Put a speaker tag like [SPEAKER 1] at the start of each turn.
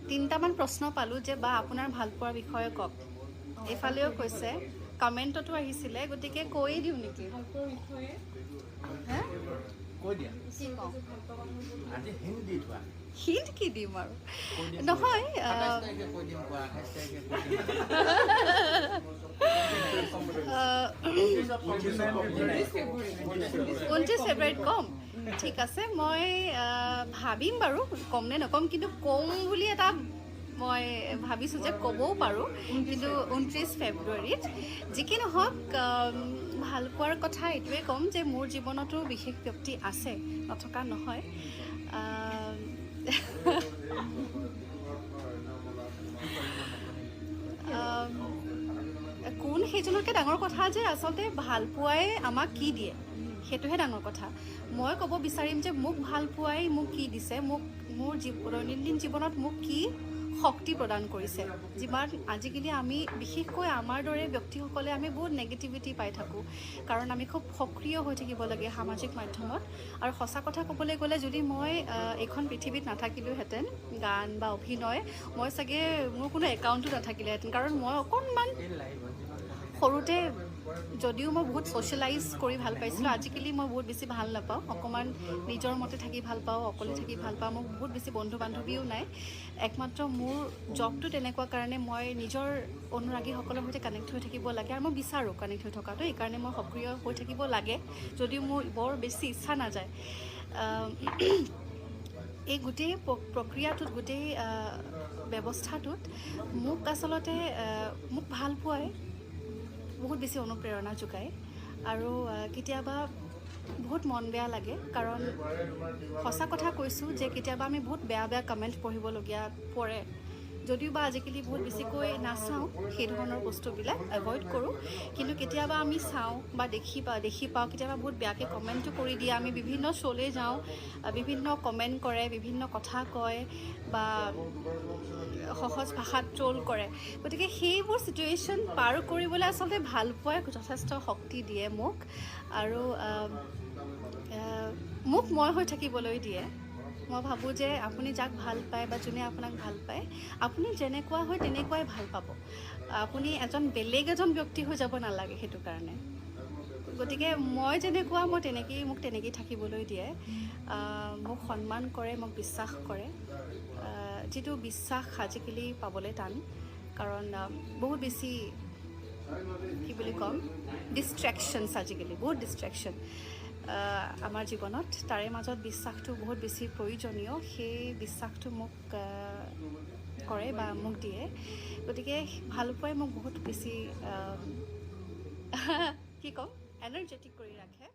[SPEAKER 1] তিনিটামান প্ৰশ্ন পালোঁ যে বা আপোনাৰ ভালপোৱাৰ বিষয়ে কওক। এইফালেও কৈছে, কমেণ্টতো আহিছিলে, গতিকে কৈয়ে দিওঁ নেকি?
[SPEAKER 2] ভালপোৱাৰ বিষয়ে
[SPEAKER 1] হা
[SPEAKER 3] কৈ দিয়া
[SPEAKER 1] কি কওঁ?
[SPEAKER 3] আজি হিন্দী থোৱা
[SPEAKER 1] হিণ্ট কি দিম আৰু
[SPEAKER 3] কৈ দিম
[SPEAKER 1] নহয়
[SPEAKER 3] 27 তাৰিখে কৈ দিম কোৱা 28 তাৰিখে কৈ দিম
[SPEAKER 1] 29 ফেব্ৰুৱাৰীত ক'ম। ঠিক আছে, মই ভাবিম বাৰু ক'ম নে নক'ম, কিন্তু ক'ম বুলি এটা মই ভাবিছোঁ যে ক'বও পাৰোঁ, কিন্তু 29 ফেব্ৰুৱাৰীত। যি কি নহওক, ভালপোৱাৰ কথা এইটোৱে ক'ম যে মোৰ জীৱনতো বিশেষ ব্যক্তি আছে, নথকা নহয়। কোন সেইজনতকৈ ডাঙৰ কথা যে আচলতে ভালপোৱাই আমাক কি দিয়ে সেইটোহে ডাঙৰ কথা। মই ক'ব বিচাৰিম যে মোক ভালপোৱাই মোক কি দিছে, মোক মোৰ দৈনন্দিন জীৱনত মোক কি শক্তি প্ৰদান কৰিছে। যিমান আজিকালি আমি বিশেষকৈ আমাৰ দৰে ব্যক্তিসকলে আমি বহুত নেগেটিভিটি পাই থাকোঁ, কাৰণ আমি খুব সক্ৰিয় হৈ থাকিব লাগে সামাজিক মাধ্যমত। আৰু সঁচা কথা ক'বলৈ গ'লে যদি মই এইখন পৃথিৱীত নাথাকিলোহেঁতেন, গান বা অভিনয়, মই চাগে মোৰ কোনো একাউণ্টো নাথাকিলেহেঁতেন, কাৰণ মই অকণমান সৰুতে যদিও মই বহুত ছ'চিয়েলাইজ কৰি ভাল পাইছিলোঁ, আজিকালি মই বহুত বেছি ভাল নাপাওঁ। অকণমান নিজৰ মতে থাকি ভাল পাওঁ, অকলে থাকি ভাল পাওঁ। মোৰ বহুত বেছি বন্ধু বান্ধৱীও নাই। একমাত্ৰ মোৰ জবটো তেনেকুৱা কাৰণে মই নিজৰ অনুৰাগীসকলৰ সৈতে কানেক্ট হৈ থাকিব লাগে, আৰু মই বিচাৰোঁ কানেক্ট হৈ থকাটো। এইকাৰণে মই সক্ৰিয় হৈ থাকিব লাগে, যদিও মোৰ বৰ বেছি ইচ্ছা নাযায়। এই গোটেই প্ৰক্ৰিয়াটোত, গোটেই ব্যৱস্থাটোত মোক আচলতে মোক ভাল পোৱাই বহুত বেছি অনুপ্ৰেৰণা যোগায়। আৰু কেতিয়াবা বহুত মন বেয়া লাগে, কাৰণ সঁচা কথা কৈছোঁ যে কেতিয়াবা আমি বহুত বেয়া বেয়া কমেণ্ট পঢ়িবলগীয়া পৰে। যদিও বা আজিকালি বহুত বেছিকৈ নাচাওঁ, সেই ধৰণৰ বস্তুবিলাক এভইড কৰোঁ, কিন্তু কেতিয়াবা আমি চাওঁ বা দেখি পাওঁ কেতিয়াবা বহুত বেয়াকৈ কমেণ্টো কৰি দিয়ে। আমি বিভিন্ন শ্ব'লৈ যাওঁ, বিভিন্ন কমেণ্ট কৰে, বিভিন্ন কথা কয় বা সহজ ভাষাত ট্ৰ'ল কৰে। গতিকে সেইবোৰ চিটুৱেশ্যন পাৰ কৰিবলৈ আচলতে ভালপোৱাই যথেষ্ট শক্তি দিয়ে মোক, আৰু মোক মই হৈ থাকিবলৈ দিয়ে। মই ভাবোঁ যে আপুনি যাক ভাল পায় বা যোনে আপোনাক ভাল পায়, আপুনি যেনেকুৱা হয় তেনেকুৱাই ভাল পাব। আপুনি বেলেগ এজন ব্যক্তি হৈ যাব নালাগে সেইটো কাৰণে। গতিকে মই যেনেকুৱা মোক তেনেকেই থাকিবলৈ দিয়ে। মোক সন্মান কৰে, মোক বিশ্বাস কৰে, যিটো বিশ্বাস আজিকালি পাবলৈ টান, কাৰণ বহুত বেছি কি বুলি ক'ম, ডিষ্ট্ৰেকশ্যনছ আজিকালি, বহুত ডিষ্ট্ৰেকশ্যন আমাৰ জীৱনত। তাৰে মাজত বিশ্বাসটো বহুত বেছি প্ৰয়োজনীয়। সেই বিশ্বাসটো মোক কৰে বা মোক দিয়ে। গতিকে ভালপোৱাই মোক বহুত বেছি কি ক'ম, এনাৰ্জেটিক কৰি ৰাখে।